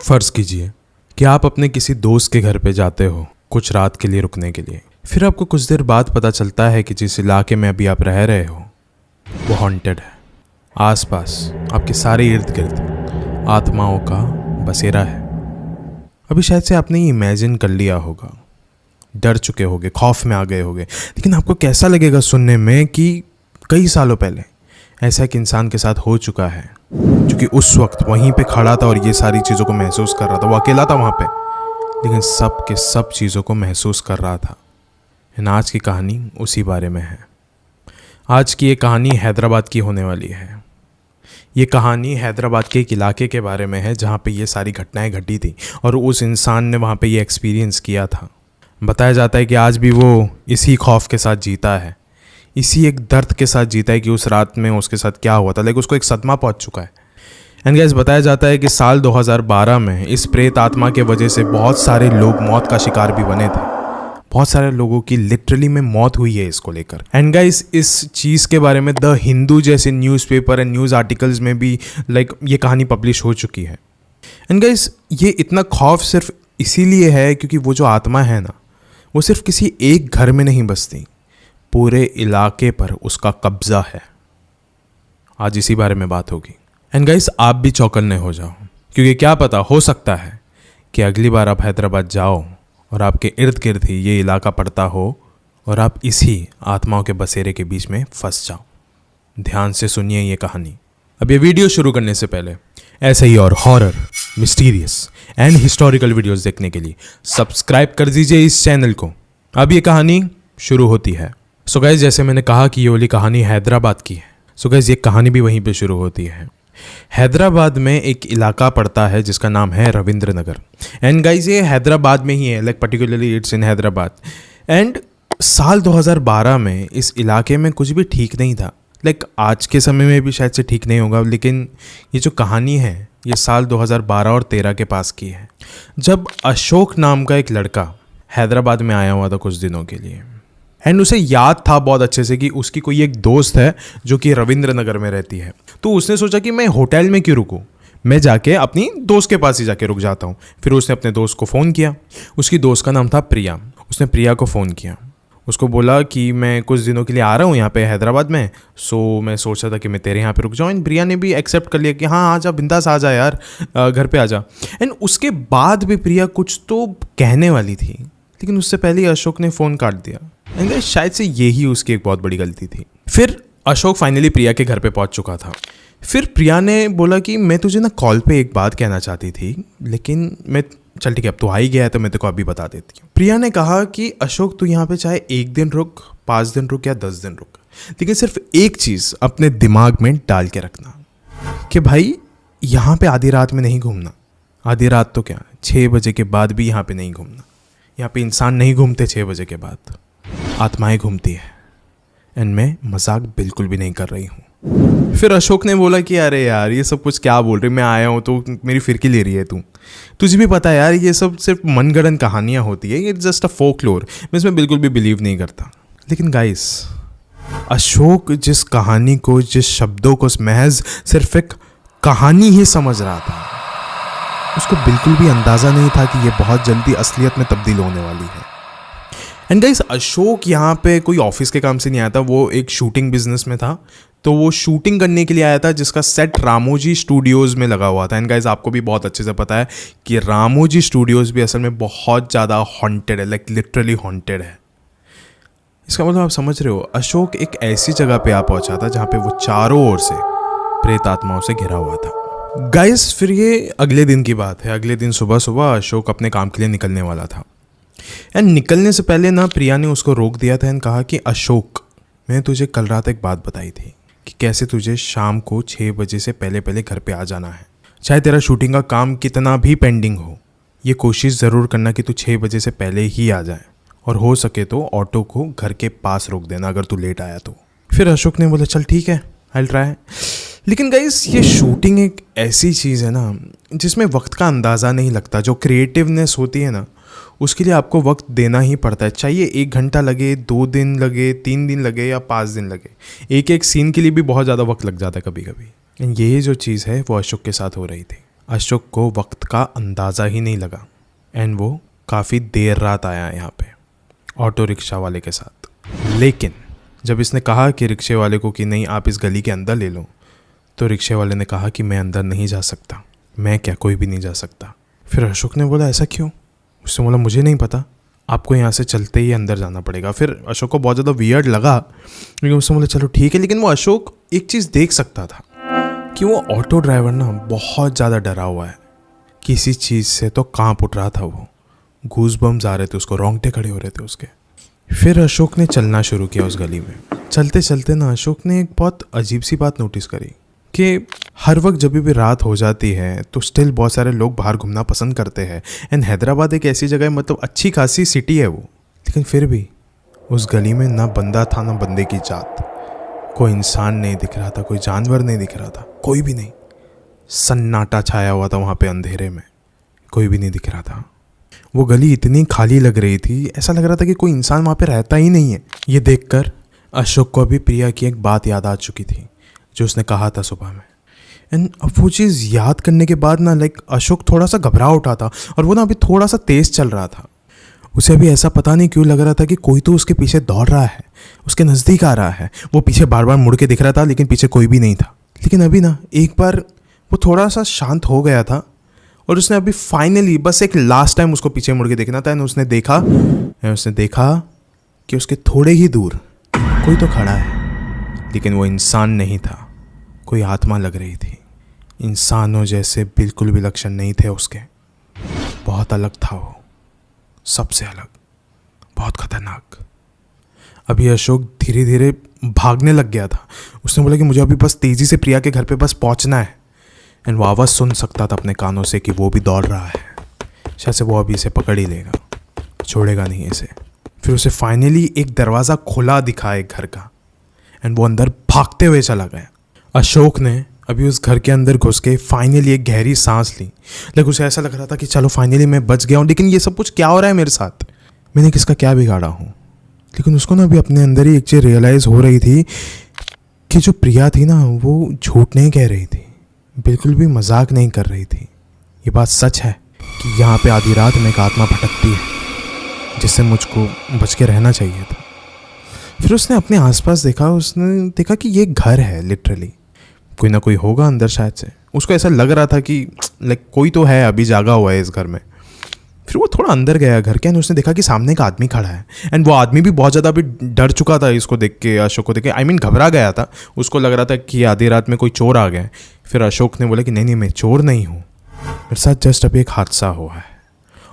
फ़र्ज़ कीजिए कि आप अपने किसी दोस्त के घर पे जाते हो कुछ रात के लिए रुकने के लिए। फिर आपको कुछ देर बाद पता चलता है कि जिस इलाके में अभी आप रह रहे हो वो हॉन्टेड है। आसपास आपके सारे इर्द गिर्द आत्माओं का बसेरा है। अभी शायद से आपने ये इमेजिन कर लिया होगा, डर चुके होगे, खौफ में आ गए होगे, लेकिन आपको कैसा लगेगा सुनने में कि कई सालों पहले ऐसा एक इंसान के साथ हो चुका है जो कि उस वक्त वहीं पे खड़ा था और ये सारी चीज़ों को महसूस कर रहा था। वो अकेला था वहाँ पे, लेकिन सब के सब चीज़ों को महसूस कर रहा था। आज की कहानी उसी बारे में है। आज की ये कहानी हैदराबाद की होने वाली है। ये कहानी हैदराबाद के एक इलाके के बारे में है जहाँ पे ये सारी घटनाएं घटी थी और उस इंसान ने वहाँ पे ये एक्सपीरियंस किया था। बताया जाता है कि आज भी वो इसी खौफ के साथ जीता है, इसी एक दर्द के साथ जीता है कि उस रात में उसके साथ क्या हुआ था, लेकिन उसको एक सदमा पहुंच चुका है। एंड गाइस, बताया जाता है कि साल 2012 में इस प्रेत आत्मा के वजह से बहुत सारे लोग मौत का शिकार भी बने थे। बहुत सारे लोगों की लिटरली में मौत हुई है इसको लेकर। एंड गाइस, इस चीज़ के बारे में द हिंदू जैसे न्यूज़पेपर एंड न्यूज़ आर्टिकल्स में भी ये कहानी पब्लिश हो चुकी है। एंड गाइस, ये इतना खौफ सिर्फ इसीलिए है क्योंकि वो जो आत्मा है ना, वो सिर्फ किसी एक घर में नहीं बसती, पूरे इलाके पर उसका कब्जा है। आज इसी बारे में बात होगी। एंड गाइस, आप भी चौकन्ने हो जाओ क्योंकि क्या पता, हो सकता है कि अगली बार आप हैदराबाद जाओ और आपके इर्द गिर्द ही ये इलाका पड़ता हो और आप इसी आत्माओं के बसेरे के बीच में फंस जाओ। ध्यान से सुनिए ये कहानी। अब ये वीडियो शुरू करने से पहले ऐसे ही और horror, mysterious and historical videos देखने के लिए सब्सक्राइब कर दीजिए इस चैनल को। अब ये कहानी शुरू होती है। सो गाइस, जैसे मैंने कहा कि ये वाली कहानी हैदराबाद की है, सो गाइस ये कहानी भी वहीं पे शुरू होती है। हैदराबाद में एक इलाका पड़ता है जिसका नाम है रविंद्र नगर। एंड गाइस, ये हैदराबाद में ही है, particularly it's in Hyderabad. And साल 2012 में इस इलाके में कुछ भी ठीक नहीं था। आज के समय में भी शायद से ठीक नहीं होगा, लेकिन ये जो कहानी है ये साल 2012 और 13 के पास की है, जब अशोक नाम का एक लड़का हैदराबाद में आया हुआ था कुछ दिनों के लिए। एंड उसे याद था बहुत अच्छे से कि उसकी कोई एक दोस्त है जो कि रविंद्र नगर में रहती है। तो उसने सोचा कि मैं होटल में क्यों रुकूं, मैं जाके अपनी दोस्त के पास ही जाके रुक जाता हूँ। फिर उसने अपने दोस्त को फ़ोन किया। उसकी दोस्त का नाम था प्रिया। उसने प्रिया को फ़ोन किया, उसको बोला कि मैं कुछ दिनों के लिए आ रहा हूँ यहाँ पे हैदराबाद में, सो मैं सोच रहा था कि मैं तेरे यहाँ पे रुक जाऊँ। एंड प्रिया ने भी एक्सेप्ट कर लिया कि हाँ, आ जा, बिंदास आ जा यार, घर पे आ जा। एंड उसके बाद भी प्रिया कुछ तो कहने वाली थी, लेकिन उससे पहले अशोक ने फ़ोन काट दिया। एंड शायद से यही उसकी एक बहुत बड़ी गलती थी। फिर अशोक फाइनली प्रिया के घर पे पहुंच चुका था। फिर प्रिया ने बोला कि मैं तुझे ना कॉल पे एक बात कहना चाहती थी, लेकिन मैं चल ठीक है, अब तो आ ही गया है तो मैं तेरे को अभी बता देती हूँ। प्रिया ने कहा कि अशोक, तू यहाँ पे चाहे 1 दिन रुक, 5 दिन रुक या 10 दिन रुक, लेकिन सिर्फ एक चीज़ अपने दिमाग में डाल के रखना कि भाई यहाँ पे आधी रात में नहीं घूमना। आधी रात तो क्या, 6 बजे के बाद भी यहाँ पे नहीं घूमना। यहाँ पे इंसान नहीं घूमते 6 बजे के बाद, आत्माएं घूमती है। एंड मैं मजाक बिल्कुल भी नहीं कर रही हूँ। फिर अशोक ने बोला कि अरे यार, ये सब कुछ क्या बोल रही, मैं आया हूँ तो मेरी फिरकी ले रही है तू, तुझे भी पता है यार ये सब सिर्फ मनगढ़ंत कहानियाँ होती है, ये जस्ट अ फोकलोर, मैं इसमें बिल्कुल भी बिलीव नहीं करता। लेकिन गाइस, अशोक जिस कहानी को, जिस शब्दों को महज सिर्फ एक कहानी ही समझ रहा था, उसको बिल्कुल भी अंदाज़ा नहीं था कि ये बहुत जल्दी असलियत में तब्दील होने वाली है। एंड गाइस, अशोक यहाँ पे कोई ऑफिस के काम से नहीं आया था, वो एक शूटिंग बिजनेस में था। तो वो शूटिंग करने के लिए आया था जिसका सेट रामोजी स्टूडियोज़ में लगा हुआ था। एंड गाइस, आपको भी बहुत अच्छे से पता है कि रामोजी स्टूडियोज़ भी असल में बहुत ज़्यादा हॉन्टेड है, लिटरली हॉन्टेड है। इसका मतलब आप समझ रहे हो, अशोक एक ऐसी जगह पे आ पहुँचा था जहाँ पे वो चारों ओर से प्रेत आत्माओं से घिरा हुआ था। गाइस, फिर ये अगले दिन की बात है। अगले दिन सुबह सुबह अशोक अपने काम के लिए निकलने वाला था। एंड निकलने से पहले ना प्रिया ने उसको रोक दिया था एंड कहा कि अशोक, मैंने तुझे कल रात एक बात बताई थी कि कैसे तुझे शाम को 6 बजे से पहले पहले घर पे आ जाना है। चाहे तेरा शूटिंग का काम कितना भी पेंडिंग हो, ये कोशिश ज़रूर करना कि तू 6 बजे से पहले ही आ जाए, और हो सके तो ऑटो को घर के पास रोक देना अगर तू लेट आया तो। फिर अशोक ने बोला चल ठीक है, आई विल ट्राई। लेकिन गाइस, ये शूटिंग एक ऐसी चीज़ है ना जिसमें वक्त का अंदाज़ा नहीं लगता। जो क्रिएटिवनेस होती है ना, उसके लिए आपको वक्त देना ही पड़ता है। चाहिए 1 घंटा लगे, 2 दिन लगे, 3 दिन लगे या 5 दिन लगे, एक एक सीन के लिए भी बहुत ज़्यादा वक्त लग जाता है कभी कभी। ये जो चीज़ है वो अशोक के साथ हो रही थी। अशोक को वक्त का अंदाज़ा ही नहीं लगा एंड वो काफ़ी देर रात आया यहाँ पे ऑटो रिक्शा वाले के साथ। लेकिन जब इसने कहा कि रिक्शे वाले को कि नहीं आप इस गली के अंदर ले लो, तो रिक्शे वाले ने कहा कि मैं अंदर नहीं जा सकता। मैं क्या, कोई भी नहीं जा सकता। फिर अशोक ने बोला ऐसा क्यों? उसने बोला मुझे नहीं पता, आपको यहाँ से चलते ही अंदर जाना पड़ेगा। फिर अशोक को बहुत ज़्यादा वियर्ड लगा, लेकिन उसने बोला चलो ठीक है। लेकिन वो अशोक एक चीज़ देख सकता था कि वो ऑटो ड्राइवर ना बहुत ज़्यादा डरा हुआ है, किसी चीज़ से तो कांप उठ रहा था। वो गूज़बम्स आ रहे थे उसको, रोंगटे खड़े हो रहे थे उसके। फिर अशोक ने चलना शुरू किया उस गली में। चलते चलते ना अशोक ने एक बहुत अजीब सी बात नोटिस करी कि हर वक्त जब भी रात हो जाती है तो स्टिल बहुत सारे लोग बाहर घूमना पसंद करते हैं। एंड हैदराबाद एक ऐसी जगह है, मतलब अच्छी खासी सिटी है वो, लेकिन फिर भी उस गली में ना बंदा था ना बंदे की जात। कोई इंसान नहीं दिख रहा था, कोई जानवर नहीं दिख रहा था, कोई भी नहीं। सन्नाटा छाया हुआ था वहाँ पे अंधेरे में, कोई भी नहीं दिख रहा था। वो गली इतनी खाली लग रही थी, ऐसा लग रहा था कि कोई इंसान वहाँ पे रहता ही नहीं है। ये देखकर अशोक को अभी प्रिया की एक बात याद आ चुकी थी जो उसने कहा था सुबह में। एंड अब वो चीज़ याद करने के बाद ना अशोक थोड़ा सा घबरा उठा था और वो ना अभी थोड़ा सा तेज़ चल रहा था। उसे अभी ऐसा पता नहीं क्यों लग रहा था कि कोई तो उसके पीछे दौड़ रहा है, उसके नज़दीक आ रहा है। वो पीछे बार बार मुड़ के दिख रहा था लेकिन पीछे कोई भी नहीं था। लेकिन अभी ना एक बार वो थोड़ा सा शांत हो गया था और उसने अभी फाइनली बस एक लास्ट टाइम उसको पीछे मुड़ के देखना था। उसने देखा कि उसके थोड़े ही दूर कोई तो खड़ा है, लेकिन वो इंसान नहीं था, कोई आत्मा लग रही थी। इंसानों जैसे बिल्कुल भी लक्षण नहीं थे उसके, बहुत अलग था वो, सबसे अलग, बहुत खतरनाक। अभी अशोक धीरे धीरे भागने लग गया था। उसने बोला कि मुझे अभी बस तेज़ी से प्रिया के घर पे बस पहुंचना है। एंड वो आवाज़ सुन सकता था अपने कानों से कि वो भी दौड़ रहा है, शायद से वो अभी इसे पकड़ ही लेगा, छोड़ेगा नहीं इसे। फिर उसे फाइनली एक दरवाज़ा खुला दिखा एक घर का, एंड वो अंदर भागते हुए चला गया। अशोक ने अभी उस घर के अंदर घुस के फाइनली एक गहरी सांस ली। लेकिन उसे ऐसा लग रहा था कि चलो फाइनली मैं बच गया हूँ। लेकिन ये सब कुछ क्या हो रहा है मेरे साथ, मैंने किसका क्या बिगाड़ा हूँ? लेकिन उसको ना अभी अपने अंदर ही एक चीज़ रियलाइज़ हो रही थी कि जो प्रिया थी ना वो झूठ नहीं कह रही थी, बिल्कुल भी मजाक नहीं कर रही थी। ये बात सच है कि यहाँ पे आधी रात में एक आत्मा भटकती है जिससे मुझको बच के रहना चाहिए था। फिर उसने अपने आसपास देखा, उसने देखा कि ये घर है, लिटरली कोई ना कोई होगा अंदर शायद से। उसको ऐसा लग रहा था कि कोई तो है अभी जागा हुआ है इस घर में। फिर वो थोड़ा अंदर गया घर के, एंड उसने देखा कि सामने का आदमी खड़ा है। एंड वो आदमी भी बहुत ज़्यादा अभी डर चुका था इसको देख के, अशोक को देख के। घबरा गया था। उसको लग रहा था कि आधी रात में कोई चोर आ गए। फिर अशोक ने बोला कि नहीं मैं चोर नहीं हूँ, मेरे साथ जस्ट अभी एक हादसा हुआ है।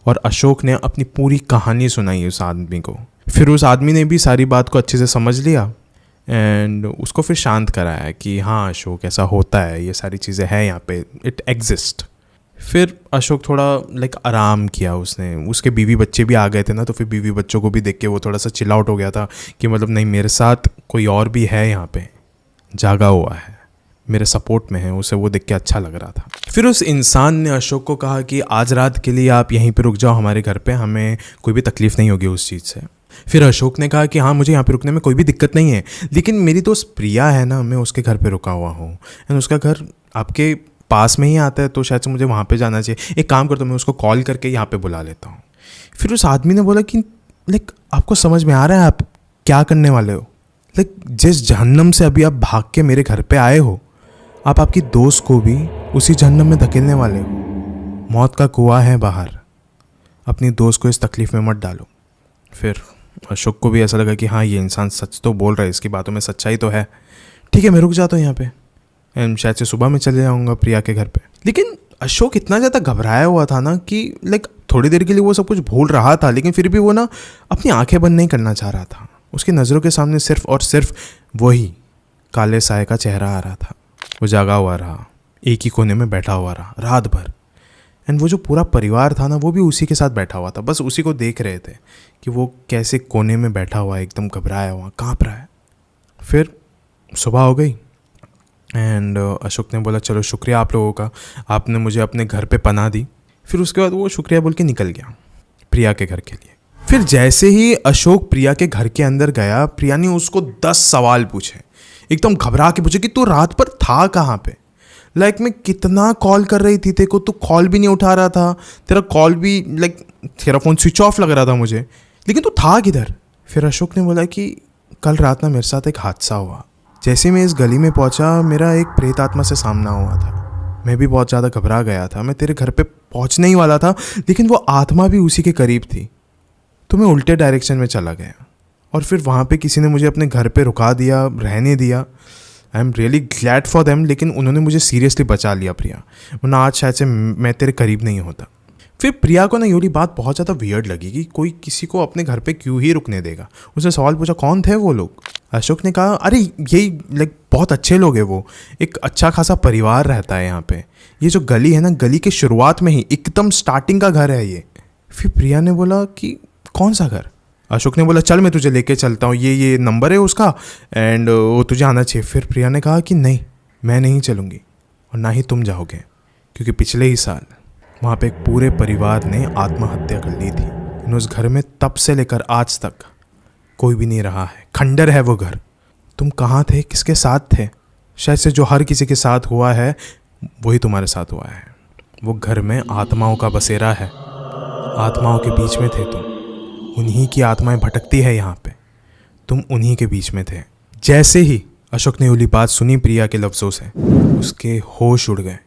और अशोक ने अपनी पूरी कहानी सुनाई उस आदमी को। फिर उस आदमी ने भी सारी बात को अच्छे से समझ लिया एंड उसको फिर शांत कराया कि हाँ अशोक ऐसा होता है, ये सारी चीज़ें हैं यहाँ पे, इट एग्जिस्ट। फिर अशोक थोड़ा आराम किया उसने। उसके बीवी बच्चे भी आ गए थे ना, तो फिर बीवी बच्चों को भी देख के वो थोड़ा सा चिल आउट हो गया था कि मतलब नहीं मेरे साथ कोई और भी है यहाँ पे, जागा हुआ है, मेरे सपोर्ट में है। उसे वो देख के अच्छा लग रहा था। फिर उस इंसान ने अशोक को कहा कि आज रात के लिए आप यहीं पे रुक जाओ हमारे घर पे, हमें कोई भी तकलीफ़ नहीं होगी उस चीज़ से। फिर अशोक ने कहा कि हाँ मुझे यहाँ पे रुकने में कोई भी दिक्कत नहीं है, लेकिन मेरी दोस्त प्रिया है ना, मैं उसके घर पे रुका हुआ हूँ एंड उसका घर आपके पास में ही आता है, तो शायद से मुझे वहाँ पे जाना चाहिए। एक काम करता हूँ, मैं उसको कॉल करके यहाँ पे बुला लेता हूँ। फिर उस आदमी ने बोला कि आपको समझ में आ रहा है आप क्या करने वाले हो? जिस जहन्नम से अभी आप भाग के मेरे घर पे आए हो, आप आपकी दोस्त को भी उसी जहन्नम में धकेलने वाले हो। मौत का कुआं है बाहर, अपनी दोस्त को इस तकलीफ़ में मत डालो। फिर अशोक को भी ऐसा लगा कि हाँ ये इंसान सच तो बोल रहा है, इसकी बातों में सच्चाई तो है। ठीक है मैं रुक जाता हूँ यहाँ पे एंड शायद से सुबह में चले जाऊँगा प्रिया के घर पे। लेकिन अशोक इतना ज़्यादा घबराया हुआ था ना कि थोड़ी देर के लिए वो सब कुछ भूल रहा था, लेकिन फिर भी वो ना अपनी आंखें बंद नहीं करना चाह रहा था। उसकी नज़रों के सामने सिर्फ और सिर्फ वही काले साए का चेहरा आ रहा था। वो जागा हुआ रहा, एक ही कोने में बैठा हुआ रहा रात भर। एंड वो जो पूरा परिवार था ना वो भी उसी के साथ बैठा हुआ था, बस उसी को देख रहे थे कि वो कैसे कोने में बैठा हुआ है, एकदम घबराया हुआ, काँप रहा है। फिर सुबह हो गई एंड अशोक ने बोला चलो शुक्रिया आप लोगों का, आपने मुझे अपने घर पे पनाह दी। फिर उसके बाद वो शुक्रिया बोल के निकल गया प्रिया के घर के लिए। फिर जैसे ही अशोक प्रिया के घर के अंदर गया, प्रिया ने उसको 10 सवाल पूछे, एकदम घबरा के पूछे कि तू रात भर था कहाँ पे, लाइक मैं कितना कॉल कर रही थी तेरे को, तू कॉल भी नहीं उठा रहा था, तेरा कॉल भी लाइक तेरा फ़ोन स्विच ऑफ लग रहा था मुझे, लेकिन तू था किधर? फिर अशोक ने बोला कि कल रात ना मेरे साथ एक हादसा हुआ। जैसे मैं इस गली में पहुंचा, मेरा एक प्रेत आत्मा से सामना हुआ था। मैं भी बहुत ज़्यादा घबरा गया था। मैं तेरे घर पे पहुंचने ही वाला था, लेकिन वो आत्मा भी उसी के करीब थी, तो मैं उल्टे डायरेक्शन में चला गया। और फिर वहाँ पे किसी ने मुझे अपने घर पे रुका दिया, रहने दिया। I am really glad for them, लेकिन उन्होंने मुझे सीरियसली बचा लिया प्रिया, वरना आज शायद से मैं तेरे करीब नहीं होता। फिर प्रिया को ना ये वाली बात बहुत ज़्यादा वियर्ड लगी कि कोई किसी को अपने घर पे क्यों ही रुकने देगा। उसने सवाल पूछा, कौन थे वो लोग? अशोक ने कहा, अरे यही लाइक बहुत अच्छे लोग हैं, वो एक अच्छा खासा परिवार रहता है यहाँ पे। ये जो गली है ना, गली के शुरुआत में ही एकदम स्टार्टिंग का घर है ये। फिर प्रिया ने बोला कि कौन सा घर? अशोक ने बोला, चल मैं तुझे लेके चलता हूँ, ये नंबर है उसका एंड वो तुझे आना चाहिए। फिर प्रिया ने कहा कि नहीं, मैं नहीं चलूँगी और ना ही तुम जाओगे, क्योंकि पिछले ही साल वहाँ पे एक पूरे परिवार ने आत्महत्या कर ली थी। उस घर में तब से लेकर आज तक कोई भी नहीं रहा है, खंडर है वो घर। तुम कहाँ थे, किसके साथ थे? शायद से जो हर किसी के साथ हुआ है वही तुम्हारे साथ हुआ है। वो घर में आत्माओं का बसेरा है, आत्माओं के बीच में थे तुम। उन्हीं की आत्माएं भटकती है यहाँ पे, तुम उन्हीं के बीच में थे। जैसे ही अशोक ने उली बात सुनी प्रिया के लफ्ज़ों से, उसके होश उड़ गए,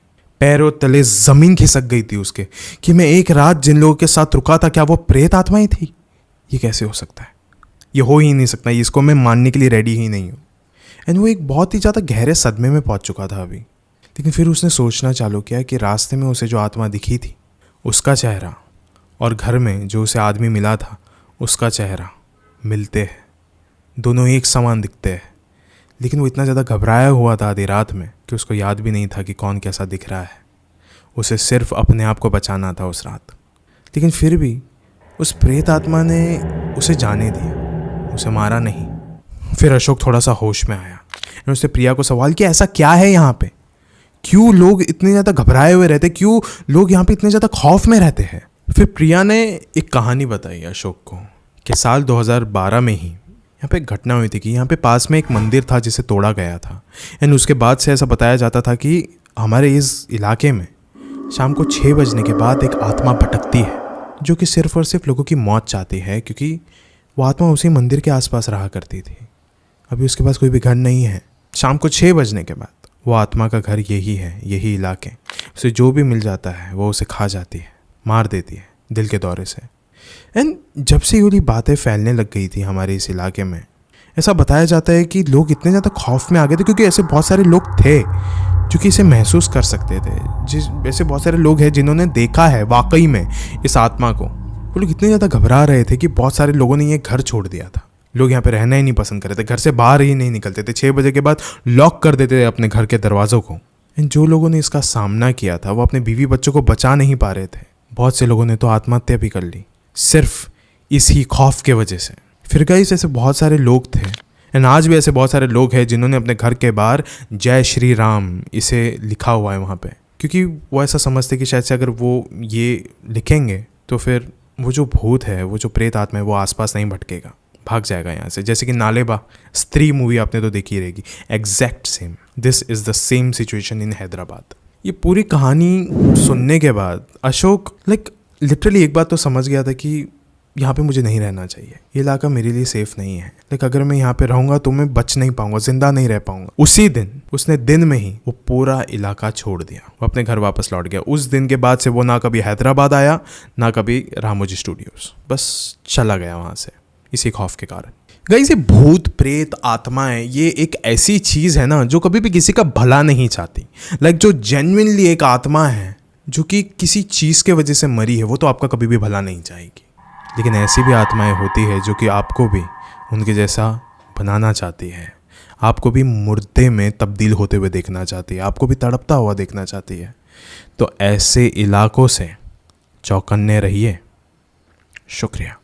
पैरों तले ज़मीन खिसक गई थी उसके कि मैं एक रात जिन लोगों के साथ रुका था, क्या वो प्रेत आत्माएं थी? ये कैसे हो सकता है? ये हो ही नहीं सकता, इसको मैं मानने के लिए रेडी ही नहीं हूँ। एंड वो एक बहुत ही ज़्यादा गहरे सदमे में पहुँच चुका था अभी। लेकिन फिर उसने सोचना चालू किया कि रास्ते में उसे जो आत्मा दिखी थी उसका चेहरा और घर में जो उसे आदमी मिला था उसका चेहरा मिलते हैं, दोनों एक समान दिखते हैं। लेकिन वो इतना ज़्यादा घबराया हुआ था आधी रात में कि उसको याद भी नहीं था कि कौन कैसा दिख रहा है। उसे सिर्फ अपने आप को बचाना था उस रात। लेकिन फिर भी उस प्रेत आत्मा ने उसे जाने दिया, उसे मारा नहीं। फिर अशोक थोड़ा सा होश में आया और उसने प्रिया को सवाल किया, ऐसा क्या है यहाँ पे? क्यों लोग इतने ज़्यादा घबराए हुए रहते? क्यों लोग यहाँ पे इतने ज़्यादा खौफ में रहते हैं? फिर प्रिया ने एक कहानी बताई अशोक को कि साल 2012 में ही यहाँ पे एक घटना हुई थी कि यहाँ पे पास में एक मंदिर था जिसे तोड़ा गया था। एंड उसके बाद से ऐसा बताया जाता था कि हमारे इस इलाके में शाम को 6 बजने के बाद एक आत्मा भटकती है जो कि सिर्फ और सिर्फ लोगों की मौत चाहती है, क्योंकि वो आत्मा उसी मंदिर के आसपास रहा करती थी। अभी उसके पास कोई भी घर नहीं है। शाम को 6 बजने के बाद वो आत्मा का घर यही है, यही इलाके। उसे जो भी मिल जाता है वो उसे खा जाती है, मार देती है दिल के दौरे से। एंड जब से ये बातें फैलने लग गई थी हमारे इस इलाके में, ऐसा बताया जाता है कि लोग इतने ज़्यादा खौफ में आ गए थे, क्योंकि ऐसे बहुत सारे लोग थे जो कि इसे महसूस कर सकते थे। ऐसे बहुत सारे लोग हैं जिन्होंने देखा है वाकई में इस आत्मा को। वो लोग इतने ज़्यादा घबरा रहे थे कि बहुत सारे लोगों ने ये घर छोड़ दिया था। लोग यहाँ पे रहना ही नहीं पसंद कर रहे थे, घर से बाहर ही नहीं निकलते थे। 6 बजे के बाद लॉक कर देते थे अपने घर के दरवाज़ों को। एंड जो लोगों ने इसका सामना किया था वो अपने बीवी बच्चों को बचा नहीं पा रहे थे। बहुत से लोगों ने तो आत्महत्या भी कर ली सिर्फ इसी खौफ के वजह से। फिर गाइस ऐसे बहुत सारे लोग थे, एंड आज भी ऐसे बहुत सारे लोग हैं जिन्होंने अपने घर के बाहर जय श्री राम इसे लिखा हुआ है वहाँ पे, क्योंकि वो ऐसा समझते कि शायद से अगर वो ये लिखेंगे तो फिर वो जो भूत है, वो जो प्रेत आत्मा है, वो आसपास नहीं भटकेगा, भाग जाएगा यहाँ से। जैसे कि नालेबा स्त्री मूवी आपने तो देखी रहेगी, exact same. This is the same situation in Hyderabad. ये पूरी कहानी सुनने के बाद अशोक लिटरली एक बात तो समझ गया था कि यहाँ पे मुझे नहीं रहना चाहिए। ये इलाका मेरे लिए सेफ नहीं है। अगर मैं यहाँ पे रहूँगा तो मैं बच नहीं पाऊंगा, जिंदा नहीं रह पाऊंगा। उसी दिन उसने दिन में ही वो पूरा इलाका छोड़ दिया, वो अपने घर वापस लौट गया। उस दिन के बाद से वो ना कभी हैदराबाद आया ना कभी रामोजी स्टूडियोज, बस चला गया वहाँ से इसी खौफ के कारण। गाइस ये भूत प्रेत आत्माएं ये एक ऐसी चीज़ है ना जो कभी भी किसी का भला नहीं चाहती। जो जेन्युइनली एक आत्मा है जो कि किसी चीज़ के वजह से मरी है, वो तो आपका कभी भी भला नहीं चाहेगी। लेकिन ऐसी भी आत्माएं होती है जो कि आपको भी उनके जैसा बनाना चाहती है, आपको भी मुर्दे में तब्दील होते हुए देखना चाहती है, आपको भी तड़पता हुआ देखना चाहती है। तो ऐसे इलाकों से चौकन्ने रहिए। शुक्रिया।